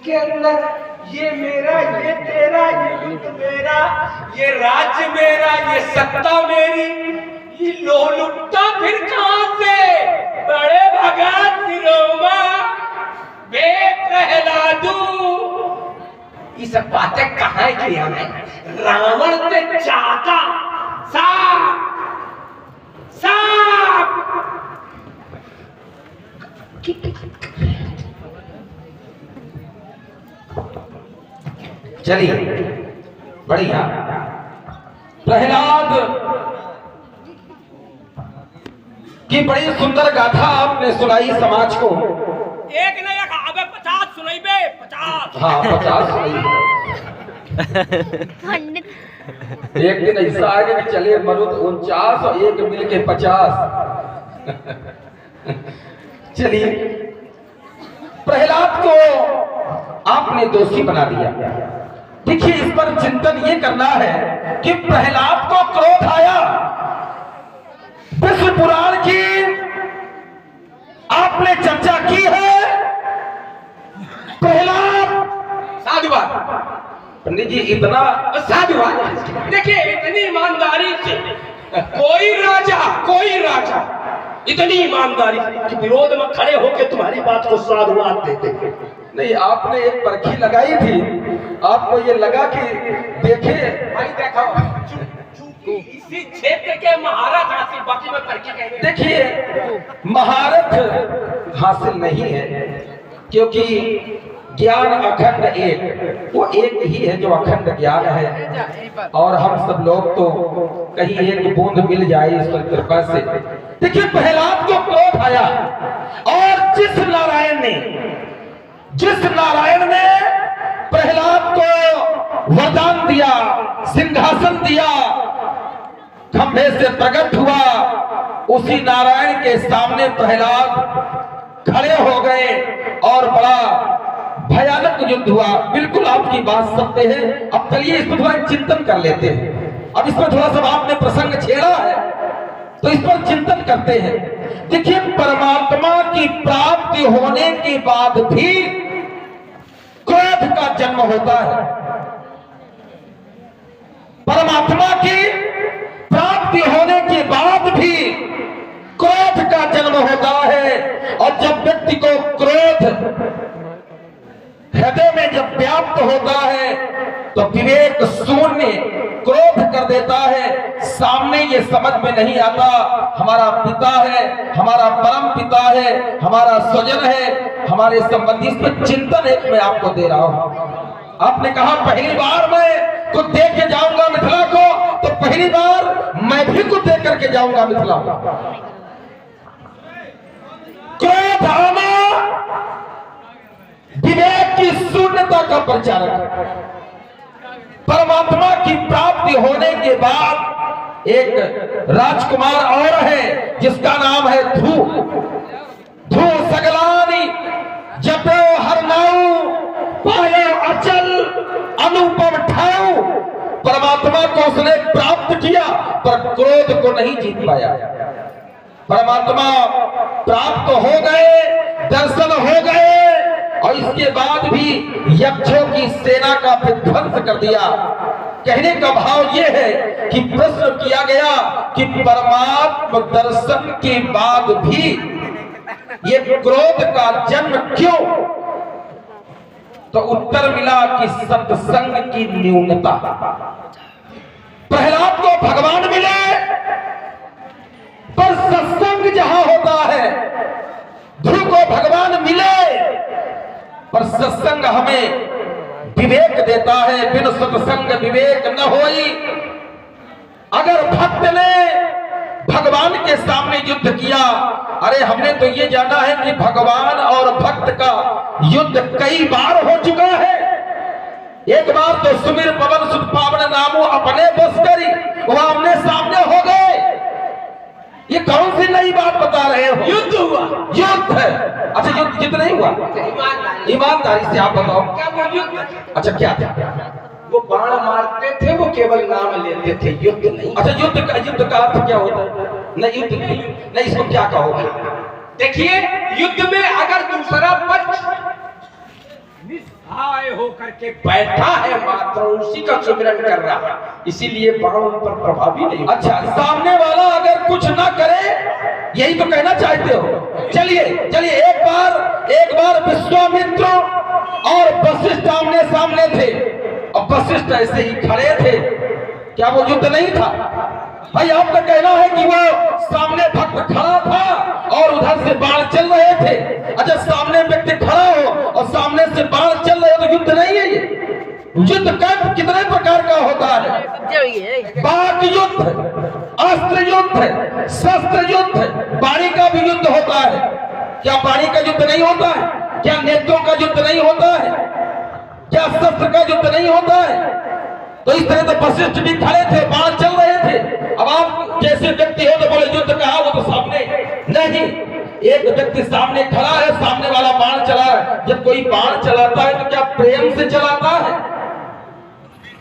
इसके अंदर ये मेरा, ये तेरा, ये युद्ध मेरा, ये राज्य मेरा, ये सत्ता मेरी, ये लोलुपता फिर कहां से? बड़े भगत सिरोमा बे प्रहलादू, ये सब बातें कहाँ की हमें? रावण से चाहता साफ साफ। चलिए बढ़िया। प्रहलाद की बड़ी सुंदर गाथा आपने सुनाई समाज को। एक नहीं अबे 50 सुनाई बे, 50। हाँ 50 सुनाई। एक दिन ऐसा आएगा कि चलिए मरुद 49 और एक मिल के 50। चलिए प्रहलाद को आपने दोषी बना दिया। देखिए इस पर चिंतन ये करना है कि प्रहलाद को क्रोध आया। विष्णु पुराण की आपने चर्चा की है। प्रहलाद साधुवाद पंडित जी, इतना साधुवाद। देखिए इतनी ईमानदारी से कोई राजा इतनी ईमानदारी के विरोध में खड़े होकर तुम्हारी बात को साधुवाद देते नहीं। आपने एक परखी लगाई थी, आपको ये लगा कि देखे भाई देखो, इसी क्षेत्र के महारथ हासिल, बाकी में परखी कहेंगे। देखिए महारथ हासिल नहीं है, क्योंकि ज्ञान अखंड एक, वो एक ही है जो अखंड ज्ञान है। और हम सब लोग तो कहीं एक बूंद मिल जाए ईश्वर कृपा से। देखिए प्रहलाद को क्रोध आया और जिस नारायण ने प्रहलाद को वरदान दिया, सिंहासन दिया, खंभे से प्रकट हुआ, उसी नारायण के सामने प्रहलाद खड़े हो गए और बड़ा भयानक युद्ध हुआ। बिल्कुल आपकी बात सत्य है। अब चलिए इस पर थोड़ा चिंतन कर लेते हैं। अब इस पर थोड़ा सा आपने प्रसंग छेड़ा है तो इस पर चिंतन करते हैं। देखिए परमात्मा की प्राप्ति होने के बाद भी क्रोध का जन्म होता है। परमात्मा की प्राप्ति होने के बाद भी क्रोध का जन्म होता है। और जब व्यक्ति को क्रोध हृदय में जब व्याप्त होता है तो विवेक शून्य क्रोध कर देता है। सामने ये समझ में नहीं आता हमारा पिता है, हमारा परम पिता है, हमारा स्वजन है, हमारे संबंधी। इस पर चिंतन एक मैं आपको दे रहा हूं। आपने कहा पहली बार मैं कुछ देख के जाऊंगा मिथिला को, तो पहली बार मैं भी कुछ देख करके जाऊंगा मिथिला। क्रोध आना विवेक की शून्यता का प्रचारक। परमात्मा की प्राप्ति होने के बाद एक राजकुमार और है जिसका नाम है ध्रुव सगलानी जपो हरनाऊ पायो अचल अनुपम ठाऊ। परमात्मा को उसने प्राप्त किया पर क्रोध को नहीं जीत पाया। परमात्मा प्राप्त हो गए, दर्शन हो गए और इसके बाद भी यक्षों की सेना का विध्वंस कर दिया। कहने का भाव यह है कि प्रश्न किया गया कि परमात्मा दर्शन के बाद भी ये क्रोध का जन्म क्यों? तो उत्तर मिला कि सत्संग की न्यूनता। प्रहलाद को भगवान मिले पर सत्संग जहां होता है, ध्रुव को भगवान मिले पर सत्संग हमें विवेक देता है। बिन सत्संग विवेक न होई। अगर भक्त ने भगवान के सामने युद्ध किया, अरे हमने तो ये जाना है कि भगवान और भक्त का युद्ध कई बार हो चुका है। एक बार तो सुमिर पवन सुत पावन नामो अपने बस करी, वह आमने सामने हो गए। ये कौन सी नई बात बता रहे हो? युद्ध हुआ। युद्ध है। अच्छा युद्ध जितना नहीं हुआ, ईमानदारी से आप बताओ क्या वो युद्ध? अच्छा क्या था? वो बाण मारते थे, वो केवल नाम लेते थे, युद्ध नहीं। अच्छा युद्ध का अर्थ क्या होता है? नहीं युद्ध नहीं, इसको क्या कहोगे? देखिए युद्ध में अगर दूसरा पक्ष आए हो करके बैठा है मात्र, उसी का सुमिरन कर रहा है, इसीलिए बाण उन पर प्रभावी नहीं होता। अच्छा, सामने वाला अगर कुछ ना करे, यही तो कहना चाहते हो। चलिए चलिए, एक बार विश्वामित्र और वशिष्ठ आमने सामने थे, और वशिष्ठ ऐसे ही खड़े थे। क्या वो युद्ध नहीं था? भाई आपका कहना है कि वो सामने भक्त खड़ा था और उधर से बाण चल रहे थे। अच्छा, सामने व्यक्ति खड़ा हो और सामने से बाण चल रहे हो तो युद्ध नहीं है ये? युद्ध कितने प्रकार का होता है? वाक युद्ध, अस्त्र युद्ध, शस्त्र युद्ध, वाणी का भी युद्ध होता है। क्या वाणी का युद्ध नहीं होता है? क्या नेत्रों का युद्ध नहीं होता है? क्या शस्त्र का युद्ध नहीं होता है? तो इस तरह तो वशिष्ठ भी खड़े थे, बाण चल रहे थे। अब आप जैसे व्यक्ति हो तो बोले युद्ध कहा, वो तो सामने नहीं। एक व्यक्ति सामने खड़ा है, सामने वाला बाण चला है। जब कोई बाण चलाता है तो क्या प्रेम से चलाता है?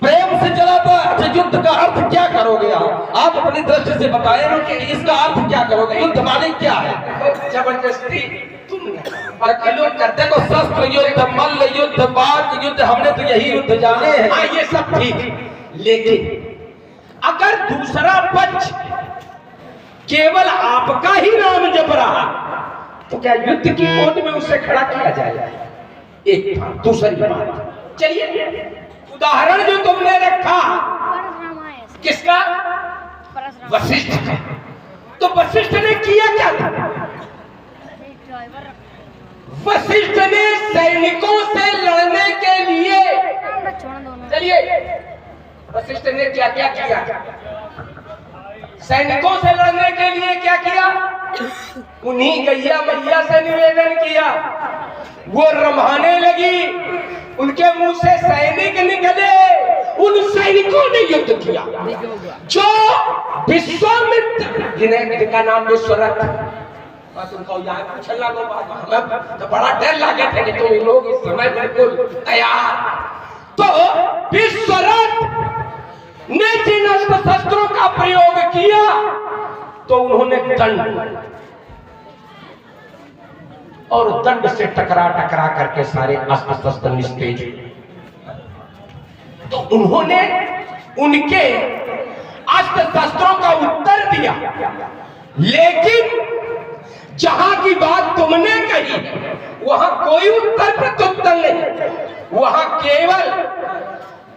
प्रेम से चलाता है। अच्छा, युद्ध का अर्थ क्या करोगे आप अपनी दृष्टि से बताएं कि इसका अर्थ क्या करोगे? युद्ध माने क्या है? जबरदस्ती तुम लोग करते को शस्त्र युद्ध, मल्ल युद्ध, वाक युद्ध, हमने तो यही युद्ध जाने हैं। हाँ, ये सब ठीक, लेकिन अगर दूसरा पक्ष केवल आपका ही नाम जप रहा तो क्या युद्ध की गोद में उसे खड़ा किया जाएगा? एक बात। दूसरी बात, चलिए उदाहरण जो तुमने रखा किसका? वशिष्ठ का। तो वशिष्ठ ने किया क्या था? वशिष्ठ ने सैनिकों से लड़ने के लिए, चलिए वशिष्ठ ने क्या क्या किया? सैनिकों से लड़ने के लिए क्या किया? उन्हीं गैया मैया से निवेदन किया। वो रम्हाने लगी, उनके मुंह से सैनिक निकले, उन सैनिकों ने युद्ध किया। जो विश्वामित्र, जिनका नाम विश्वरथ, तुमको याद पूछना को बात तो बड़ा डर लगे थे कि तुम लोग इस समय बिल्कुल तैयार। तो विश्वरथ ने जिन अस्त्र शस्त्रों का प्रयोग किया तो उन्होंने दंड, और दंड से टकरा टकरा करके सारे अस्त्र शस्त्र निस्तेज। तो उन्होंने उनके अस्त्र शस्त्रों का उत्तर दिया, लेकिन जहां की बात तुमने कही वहां कोई उत्तर प्रत्युत्तर नहीं, वहां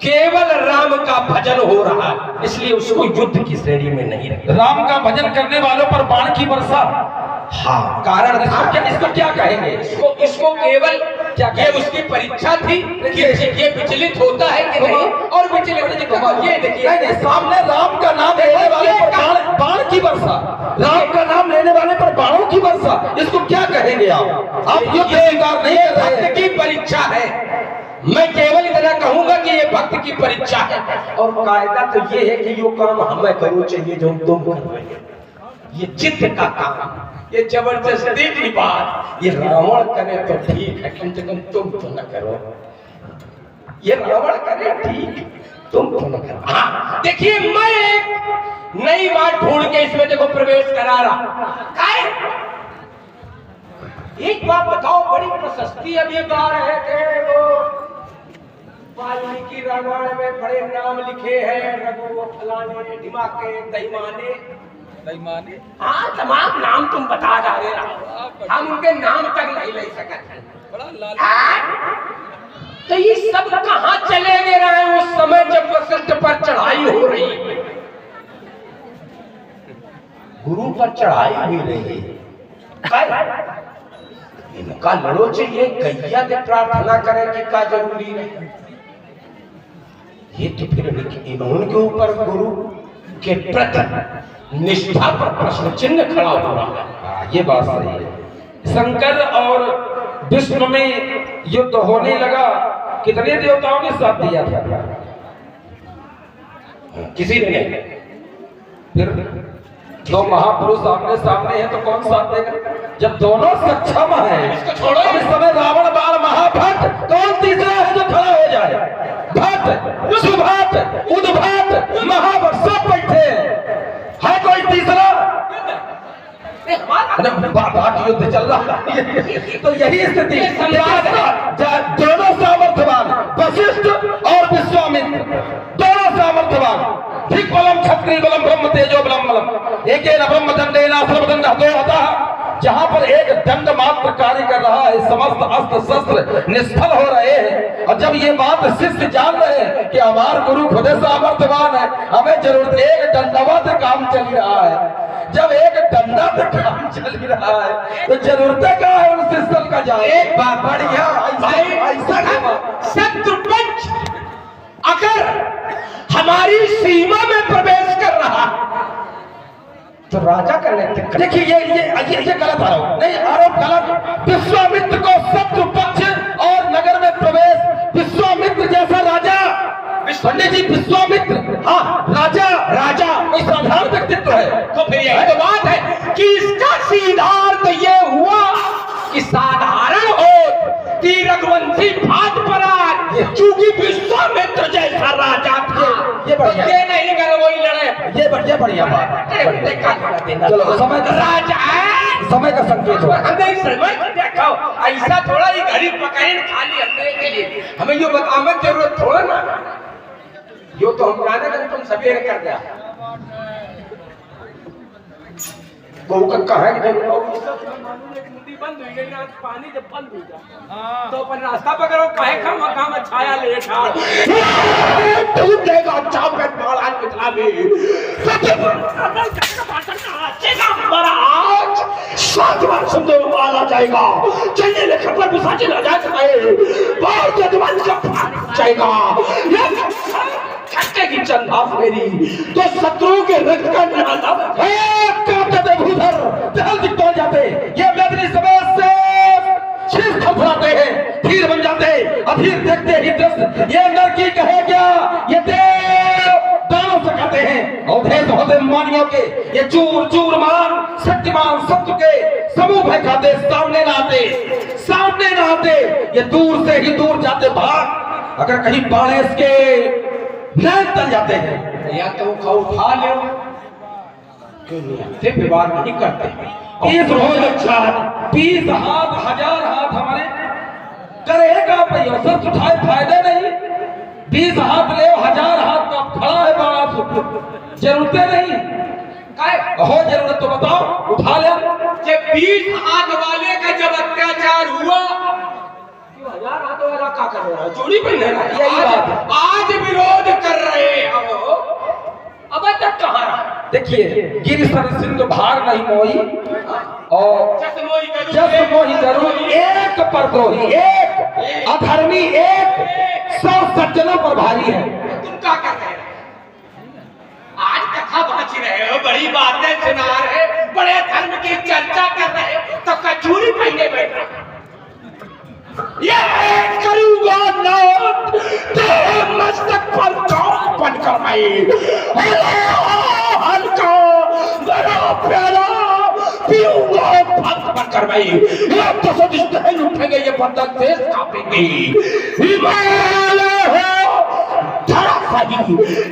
केवल राम का भजन हो रहा है, इसलिए उसको युद्ध की श्रेणी में नहीं रखा। राम का भजन करने वालों पर बाण की वर्षा। हाँ, कारण इसको क्या कहेंगे? इसको केवल क्या ये उसकी परीक्षा थी कि ये विचलित होता है कि नहीं, और विचलित ये देखिए सामने राम का नाम लेने वाले पर बाण की वर्षा, राम का नाम लेने वाले पर बाणों की वर्षा, इसको क्या कहेंगे आप युद्ध स्वीकार नहीं कर रहे हैं। भक्त की परीक्षा है, मैं केवल इतना कहूंगा कि ये भक्त की परीक्षा है, और कायदा तो ये है कि यो काम हमें करो चाहिए जो तुम कर रहे हो, ये जिद का काम, ये जबरदस्ती की बात। ये रावण करे तो ठीक है, कम से कम तुम तो न करो। ये रावण करे ठीक, तुम तो न करो। हाँ, देखिए मैं एक नई बात ढूंढ के इसमें देखो प्रवेश करा रहा। एक बात बताओ, बड़ी प्रशस्ति अभी गा रहे थे वो वाल्मीकि रामायण में बड़े नाम लिखे हैं, रघु फलाने ढिमाके दहीमाने, हाँ तमाम नाम तुम बता जा रहे हो, हम उनके नाम तक नहीं ले सकते। तो ये सब कहाँ चले गए रहे उस समय जब वशिष्ठ पर चढ़ाई हो रही, गुरु पर चढ़ाई हुई रही, इनका लड़ो चाहिए, गैया से प्रार्थना करें कि का जरूरी है। ये तो फिर इनके ऊपर गुरु के प्रति निष्ठा पर प्रश्न चिन्ह खड़ा हो रहा है। ये बात सही है। शंकर और विष्णु में युद्ध होने लगा, कितने देवताओं ने साथ दिया था? किसी ने नहीं। फिर दो महापुरुष आमने सामने हैं तो कौन साथ देगा? जब दोनों सक्षम हैं, इसको छोड़ो। इस समय रावण बाण महाभट, कौन तीसरा है जो खड़ा हो जाए? भट, सुभट, उद्भट, महाभट सब बैठे है कोई तीसरा? बाकी युद्ध चल रहा है। तो यही स्थिति, दोनों सामर्थ्य क्षत्रिय बलम ब्रह्म तेजो बलम बलम एकेन ब्रह्म दंडेन सर्वदंड हतो हतः। जहां पर एक दंड मात्र कार्य कर रहा है, समस्त अस्त्र शस्त्र निष्फल हो रहे हैं। और जब ये बात शिष्य जान रहे हैं कि हमारा गुरु खुद सामर्थ्यवान है, हमें जरूरत एक दंडवत काम चल रहा है। जब एक डंडा से काम चल रहा है तो जरूरत क्या है उन शिष्य का जाए। एक बात बढ़िया शत्रुपक्ष अगर हमारी सीमा में प्रवेश कर रहा तो राजा का नेतृत्व। देखिए ये गलत आरोप नहीं, आरोप गलत। विश्वामित्र को शत्रु पक्ष और नगर में प्रवेश, विश्वामित्र जैसा राजा, पंडित जी विश्वामित्र, हाँ राजा कोई साधारण व्यक्तित्व है। तो फिर यही तो बात है कि इसका सिद्धार्थ ये हुआ कि साधारण हो तीर रघुवंशी भात पराज, चूंकि विश्वामित्र जैसा राजा था ये बढ़िया, ये नहीं कर वही लड़े। ये बढ़िया बात। चलो समय का संकेत हो। हमने समय देखो ऐसा थोड़ा ही घड़ी पकड़े खाली अपने के लिए, हमें यो बताने की जरूरत थोड़ा ना। यो तो हम जाने कि तुम सवेरे कर दिया बहु का कहा है कि बंद हुई गई ना, पानी जब बंद हुई था तो अपन रास्ता पकड़ो काहे काम छाया ले छाड़ तू देगा चाप के माला कितना भी महाराज सातवां सुंदर माला जाएगा चलने लेकर पर विसाची ना जा सके बहुत जजमान का जाएगा खट्टे की चंदा मेरी तो शत्रु के रक्त का नाला काटते भूधर जहल दिख पहुंच जाते, ये बेदनी समय से शीश थपड़ाते हैं, फिर बन जाते और फिर देखते ही दृश्य ये लड़की कहे क्या, ये देव दानों से कहते हैं अवधेश होते मानियों के ये चूर चूर मान शक्तिमान शत्रु के समूह भय खाते, सामने ना आते ये दूर से ही दूर जाते भाग। अगर कहीं बाणेश के नैन तल जाते हैं या तो खाओ उठा ले क्यों नहीं आते, विवाद नहीं करते। 20 हाथ 1000 हाथ हमारे करेगा पैसा उठाए फायदे नहीं। 20 हाथ ले 1000 हाथ का खड़ा है बाणा जरूरतें नहीं हो, जरूरत तो बताओ उठा ले। जब 20 हाथ वाले का जब अत्याचार हुआ 1000 हाथ वाला क्या कर रहा है, चोरी पहने रहा है, यही बात आज विरोध कर रहे हो। अब तक कहाँ रहा? देखिए गिर सर सिंध भार नहीं मोही और जस मोही जरूर एक पर द्रोही, एक अधर्मी, एक 100 सज्जनों पर भारी है। तुम क्या कर रहे हो? आज कथा बाँच रहे हो, बड़ी बातें सुना रहे, बड़े धर्म की चर्चा कर रहे हो तो कचूरी पहने बैठ रहे। ये करूंगा ना तेरे मस्तक पर चौक बनकर मैं हल्का बड़ा प्यारा पीऊंगा भक्त बनकर मैं। ये तो सदिष्ट है उठेंगे, ये बंधन देश कांपेंगे। हिमालय हो धरा सही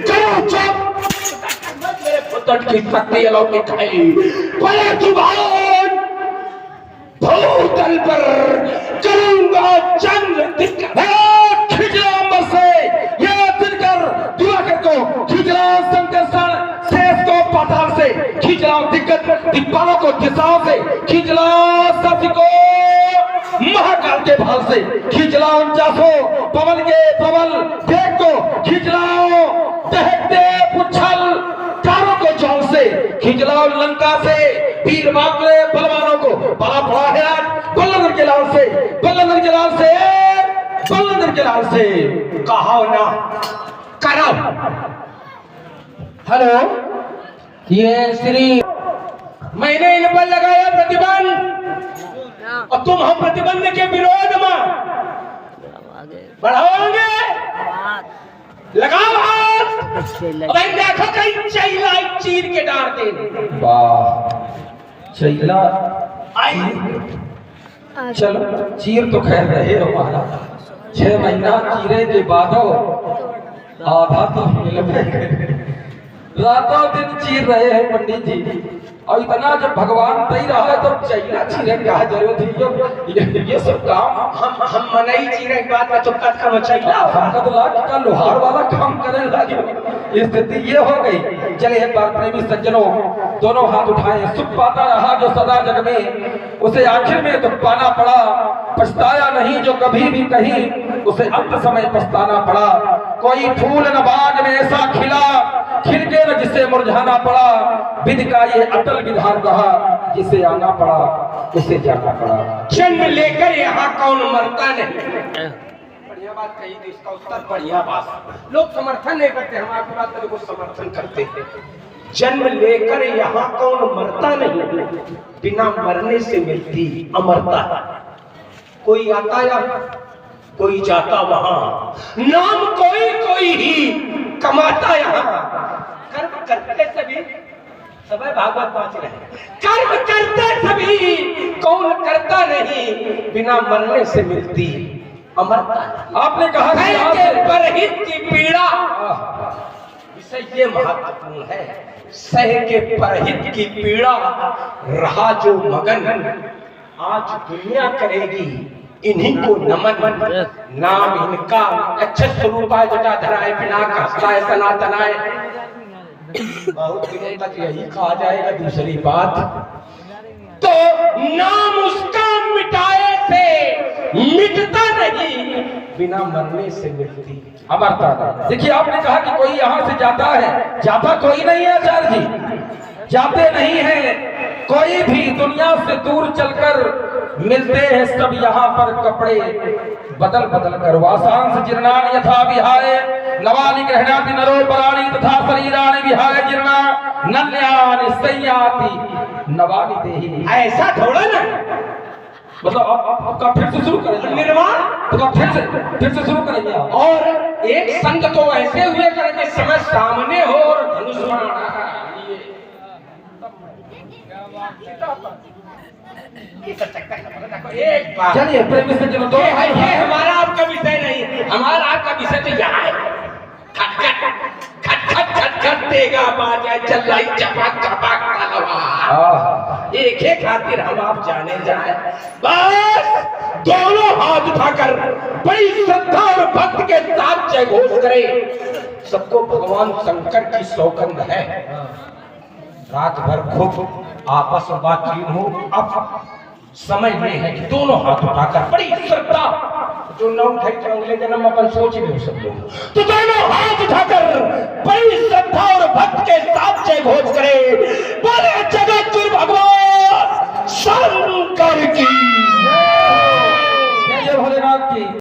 करो चुप, मेरे पुत्र की शक्ति अलौकिक है। बड़े जुबान भूतल पर करूंगा जंग खिजराम से ये दिनकर दिवाकर को खिजराम संकर्षण शेष को पाताल से खिजराम दिग्गज दिग्पालों को दिशाओं से खिजराम सती को महाकाल के भाल से खिजराम जासो पवन के प्रबल देख को खिजराम दहकते पुच्छल कारों को जौल से खिजलाओ लंका से वीर बाकरे बलवानों को बड़ा बड़ा है बल्लभगढ़ के लाल से बल्लभगढ़ के लाल से बल्लभगढ़ के लाल से कहो ना करो। हेलो ये श्री मैंने इन पर लगाया प्रतिबंध और तुम हम प्रतिबंध के विरोध में बढ़ाओगे लगाओ हाथ। भाई देखो कहीं चैला चीर के डाल दे। वाह चैला चलो चीर तो खैर रहे हो महाराज, 6 महीना चीरे के बाद आधा तो रातों दिन चीर रहे हैं पंडित जी। और इतना जब भगवान दे रहा है तो चैला चीरे का जरूरत है। ये सब काम हम मनई चीरे की बात में तुमका काम चैला हमका तो लाख का लोहार वाला काम करने लगे। स्थिति ये हो गई। चले एक बार प्रेमी सज्जनों दोनों हाथ उठाए। सुख पाता रहा जो सदा जग में, उसे आखिर में दुख पाना पड़ा। पछताया नहीं जो कभी भी कहीं, उसे अंत समय पछताना पड़ा। कोई फूल न बाग में ऐसा खिला, खिल के न जिसे मुरझाना पड़ा। विधि का ये अटल विधान रहा, जिसे आना पड़ा उसे जाना पड़ा। जन्म लेकर यहाँ कौन मरता नहीं। बढ़िया बात कही थी, इसका उत्तर बढ़िया बात। लोग समर्थन नहीं करते, हम आपकी बात को समर्थन करते हैं। जन्म लेकर यहाँ कौन मरता नहीं, बिना मरने से मिलती अमरता। कोई आता या कोई जाता वहां, नाम कोई कोई ही कमाता यहाँ। कर्म करते सभी सब भागवत पांच रहे, कर्म करते सभी कौन करता नहीं, बिना मरने से मिलती अमरता। आपने कहा कि सह के परहित की पीड़ा, विषय ये महत्वपूर्ण है। सह के परहित की पीड़ा रहा जो मगन, आज दुनिया करेगी इन्हीं को नमन। नाम इनका अच्छे स्वरूपाय जटाधराय पिनाक हस्ताय सनातनाय। बहुत दिनों तक यही कहा जाएगा। दूसरी बात तो नाम उसका मिटाए से मिटता नहीं, बिना मरने से मिटती अमरता। देखिए आपने कहा कि कोई यहाँ से जाता है, जाता कोई नहीं है आचार्य जी, जाते नहीं है कोई भी। दुनिया से दूर चलकर मिलते हैं सब यहाँ पर कपड़े बदल बदल कर। वासांस जीर्णानि यथा विहाय, नवानि गृह्णाति नरो पराणि, तथा शरीराणि विहाय जीर्णा नन्यानि संयाति नवानि देहि। ऐसा थोड़ा ना, मतलब अब फिर से शुरू करेंगे निर्माण, तो फिर से शुरू करेंगे। और एक संग तो ऐसे हुए करेंगे समय सामने हो और धनुष एक बात। चलिए प्रेमी सज्जनों दो ये हमारा आपका विषय नहीं, हमारा आपका विषय तो यहाँ है। खट खट खट खट खट खट देगा बाजा चलाई चपाक चपाक तलवार। एक ही खातिर हम आप जाने जाए। बस दोनों हाथ उठाकर बड़ी श्रद्धा और भक्त के साथ जय घोष करे। सबको भगवान शंकर की सौगंध है। रात भर खूब आपस में बातचीत हो। अब समय में है कि दोनों हाथ उठाकर बड़ी श्रद्धा, जो न उठाई तो अगले जन्म अपन सोच भी हो सब लोग, तो दोनों हाथ उठाकर बड़ी श्रद्धा और भक्त के साथ जय घोष करे। बोले जगत गुरु भगवान शंकर की। जय भोलेनाथ की।